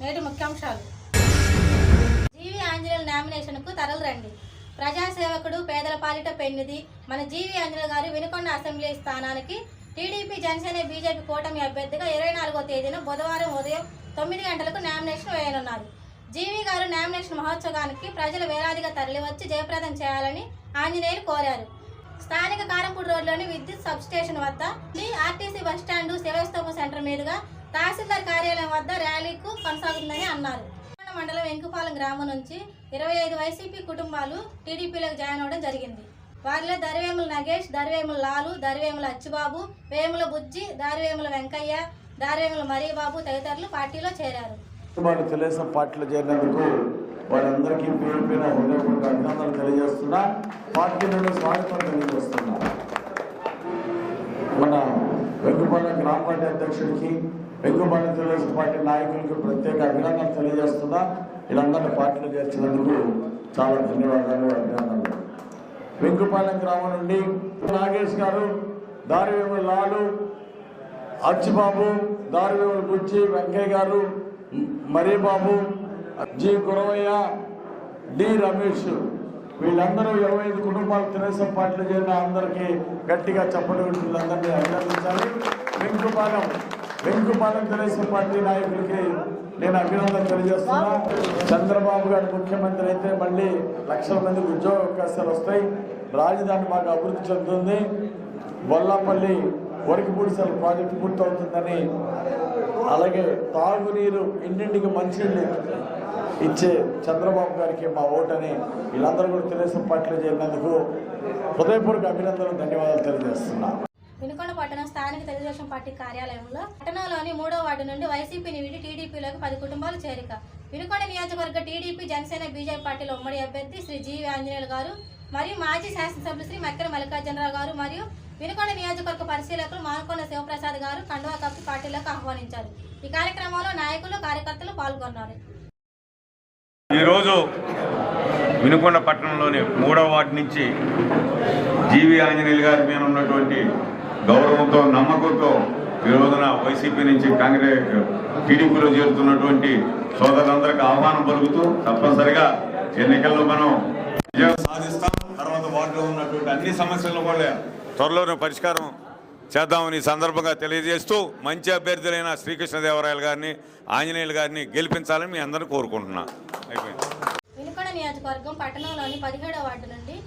నేటి ముఖ్యాంశాలు. జీవి ఆంజనేయుల నామినేషన్కు తరలిరండి. ప్రజాసేవకుడు, పేదల పాలిట పెన్నిధి మన జీవి ఆంజనేయులు గారు వినుకొండ అసెంబ్లీ స్థానానికి టీడీపీ, జనసేన, బీజేపీ కూటమి అభ్యర్థిగా 24వ తేదీన బుధవారం ఉదయం 9 గంటలకు నామినేషన్ వేయనున్నారు. జీవి గారు నామినేషన్ మహోత్సవానికి ప్రజలు వేలాదిగా తరలివచ్చి జయప్రదం చేయాలని ఆంజనేయులు కోరారు. స్థానిక కారంపూడి రోడ్లోని విద్యుత్ సబ్స్టేషన్ వద్ద ఆర్టీసీ బస్టాండు, శివస్తోమ సెంటర్ మీదుగా తహసీల్దార్ కార్యాలయం వద్ద ర్యాలీకు కొనసాగుతుందని అన్నారు. మండలం వెంకుపాలెం గ్రామం నుంచి 25 వైసీపీ కుటుంబాలు టీడీపీలోకి జాయిన్ అవ్వడం జరిగింది. వారిలో దరివేముల నగేష్, దరివేముల లాలు, దరివేముల అచ్చుబాబు, వేముల బుజ్జి, దారివేముల వెంకయ్య, దారివేముల మరీబాబు తదితరులు పార్టీలో చేరారు. తెలుగుదేశం పార్టీలో చేరినందుకు వారందరికీ పేరు పేరు హృదయపూర్వక అభినందనలు తెలియజేస్తున్నా. పార్టీ నుండి స్వాగతం తెలియజేస్తున్నా. మన వెంకుపాలెం గ్రామ పార్టీ అధ్యక్షుడికి, వెంకుపాలెం తెలుగుదేశం పార్టీ నాయకులకు ప్రత్యేక అభినందనలు తెలియజేస్తున్నా. వీళ్ళందరినీ పార్టీలో చేర్చినందుకు చాలా ధన్యవాదాలు, అభినందనలు. వెంకుపాలెం గ్రామం నుండి నాగేష్ గారు, దారివేముల లాలు, అచ్చిబాబు, దారివేముల బుజ్జి, వెంకయ్య గారు, మరీబాబు, జి గురవయ్య, డి రమేష్, వీళ్ళందరూ 25 కుటుంబాలు తెలుగుదేశం పార్టీలో చేరిన అందరికీ గట్టిగా చెప్పడం వీళ్ళందరినీ అభినందించాలి. వెంకుపాలెం తెలుగుదేశం పార్టీ నాయకులకి నేను అభినందన తెలియజేస్తున్నా. చంద్రబాబు గారు ముఖ్యమంత్రి అయితే మళ్ళీ లక్షల మందికి ఉద్యోగ అవకాశాలు వస్తాయి. రాజధాని మాకు అభివృద్ధి చెందుతుంది. బొల్లాపల్లి వరకిపూడిసల ప్రాజెక్టు పూర్తవుతుందని, అలాగే తాగునీరు, ఇంటింటికి మంచినీళ్ళు ఇచ్చే చంద్రబాబు గారికి మా ఓటని వీళ్ళందరూ కూడా తెలుగుదేశం పార్టీలో చేరినందుకు హృదయపూర్వక అభినందనలు, ధన్యవాదాలు తెలియజేస్తున్నా. వినుకొండ పట్టణం స్థానిక తెలుగుదేశం పార్టీ కార్యాలయంలో పట్టణంలోని 3వ వార్డు నుండి వైసీపీని వీడి టీడీపీలోకి 10 కుటుంబాలు చేరిక. వినుకొండ నియోజకవర్గ టీడీపీ, జనసేన, బీజేపీ పార్టీల ఉమ్మడి అభ్యర్థి శ్రీ జీవి ఆంజనేయులు గారు మరియు మాజీ శాసనసభ్యులు శ్రీ మక్కెన మల్లికార్జునరావు గారు మరియు వినుకొండ నియోజకవర్గ పరిశీలకులు మానకొండ శివప్రసాద్ గారు కండువా కప్పి పార్టీలోకి ఆహ్వానించారు. ఈ కార్యక్రమంలో నాయకులు, కార్యకర్తలు పాల్గొన్నారు. ఈరోజు వినుకొండ పట్టణంలోని 3వ వార్డు నుంచి జీవి ఆంజనేయులు గారి మీద ఉన్నటువంటి గౌరవంతో, నమ్మకంతో ఈ రోజున వైసీపీ నుంచి కాంగ్రెస్, టీడీపీలో చేరుతున్నటువంటి సోదరులందరికీ ఆహ్వానం పలుకుతూ తప్పనిసరిగా ఎన్నికల్లో మనం విజయం సాధిస్తాం. తర్వాత వార్డులో ఉన్నటువంటి అన్ని సమస్యలను కూడా త్వరలోనే పరిష్కారం చేద్దామని సందర్భంగా తెలియజేస్తూ మంచి అభ్యర్థులైన శ్రీకృష్ణదేవరాయలు గారిని, ఆంజనేయులు గారిని గెలిపించాలని మీ అందరినీ కోరుకుంటున్నా. వినుకొండ నియోజకవర్గం పట్టణంలోని 17వ వార్డు నుండి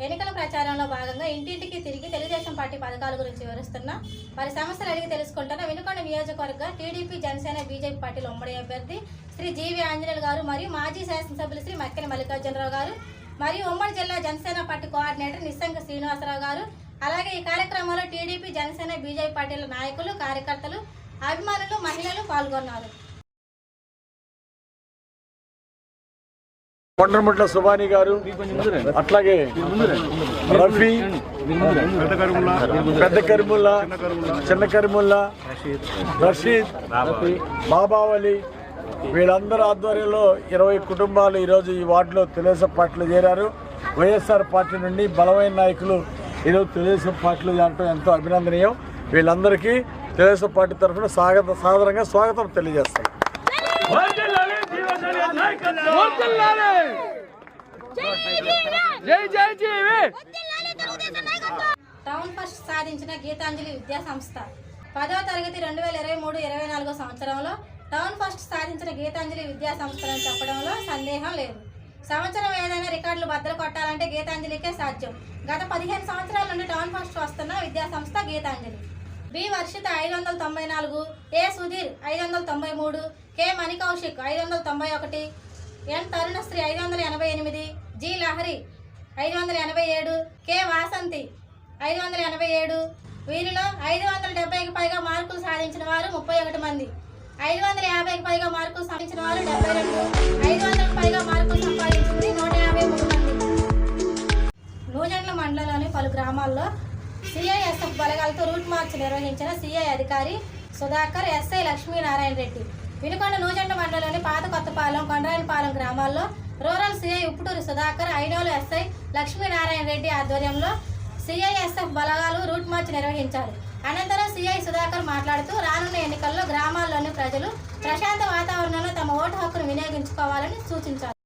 ఎన్నికల ప్రచారంలో భాగంగా ఇంటింటికి తిరిగి తెలుగుదేశం పార్టీ పథకాల గురించి వివరిస్తున్న, వారి సమస్యలు అడిగి తెలుసుకుంటున్న వినుకొండ నియోజకవర్గ టీడీపీ, జనసేన, బీజేపీ పార్టీల ఉమ్మడి అభ్యర్థి శ్రీ జీవి ఆంజనేయులు గారు మరియు మాజీ శాసనసభ్యులు శ్రీ మక్కెన మల్లికార్జునరావు గారు మరియు ఉమ్మడి జిల్లా జనసేన పార్టీ కోఆర్డినేటర్ నిస్సంగ శ్రీనివాసరావు గారు, అలాగే ఈ కార్యక్రమంలో టీడీపీ, జనసేన, బీజేపీ పార్టీల నాయకులు, కార్యకర్తలు, అభిమానులు, మహిళలు పాల్గొన్నారు. కొండముట్ల సుబాని గారు, అట్లాగే రఫీ, పెద్ద కరిముల్లా, చిన్న కరిముల్లా, రషీద్, బాబావలి, వీళ్ళందరూ ఆధ్వర్యంలో 20 కుటుంబాలు ఈరోజు ఈ వార్డులో తెలుగుదేశం పార్టీలో చేరారు. వైఎస్ఆర్ పార్టీ నుండి బలమైన నాయకులు ఈరోజు తెలుగుదేశం పార్టీలో చేరటం ఎంతో అభినందనీయం. వీళ్ళందరికీ తెలుగుదేశం పార్టీ తరఫున సాదరంగా స్వాగతం తెలియజేస్తాం. టౌన్ ఫస్ట్ సాధించిన గీతాంజలి విద్యా సంస్థ 10వ తరగతి 2023-24 సంవత్సరంలో టౌన్ ఫస్ట్ సాధించిన గీతాంజలి విద్యా సంస్థలను చెప్పడంలో సందేహం లేదు. సంవత్సరం ఏదైనా రికార్డులు బద్దలు కొట్టాలంటే గీతాంజలికే సాధ్యం. గత 15 సంవత్సరాల నుండి టౌన్ ఫస్ట్ వస్తున్న విద్యా సంస్థ గీతాంజలి. బి వర్షిత 594, ఏ సుధీర్ 593, కె మణికౌశిక్ 591, ఎన్ తరుణశ్రీ 588, జి లహరి 587, కె వాసంతి 587. వీరిలో 570కి పైగా మార్కులు సాధించిన వారు 31 మంది, 550కి పైగా మార్కులు సాధించిన వారు 72, 500కి పైగా మార్కులు సంపాదించింది 153 మంది. నూజెండ్ల మండలంలోని పలు గ్రామాల్లో సిఐఎస్ఎఫ్ బలగాలతో రూట్ మార్చ్ నిర్వహించిన సిఐ అధికారి సుధాకర్, ఎస్ఐ లక్ష్మీనారాయణ రెడ్డి. వినుకొండ నూజెండ్ల మండలంలోని పాత కొత్తపాలెం, కొండరాయనపాలెం గ్రామాల్లో rural CI Upputuri Sudhakar, Ainolu SI Lakshminarayana Reddy ఆధ్వర్యంలో సిఐఎస్ఎఫ్ బలగాలు రూట్ మార్చ్ నిర్వహించారు. అనంతరం సిఐ సుధాకర్ మాట్లాడుతూ రానున్న ఎన్నికల్లో గ్రామాల్లోని ప్రజలు ప్రశాంత వాతావరణంలో తమ ఓటు హక్కును వినియోగించుకోవాలని సూచించారు.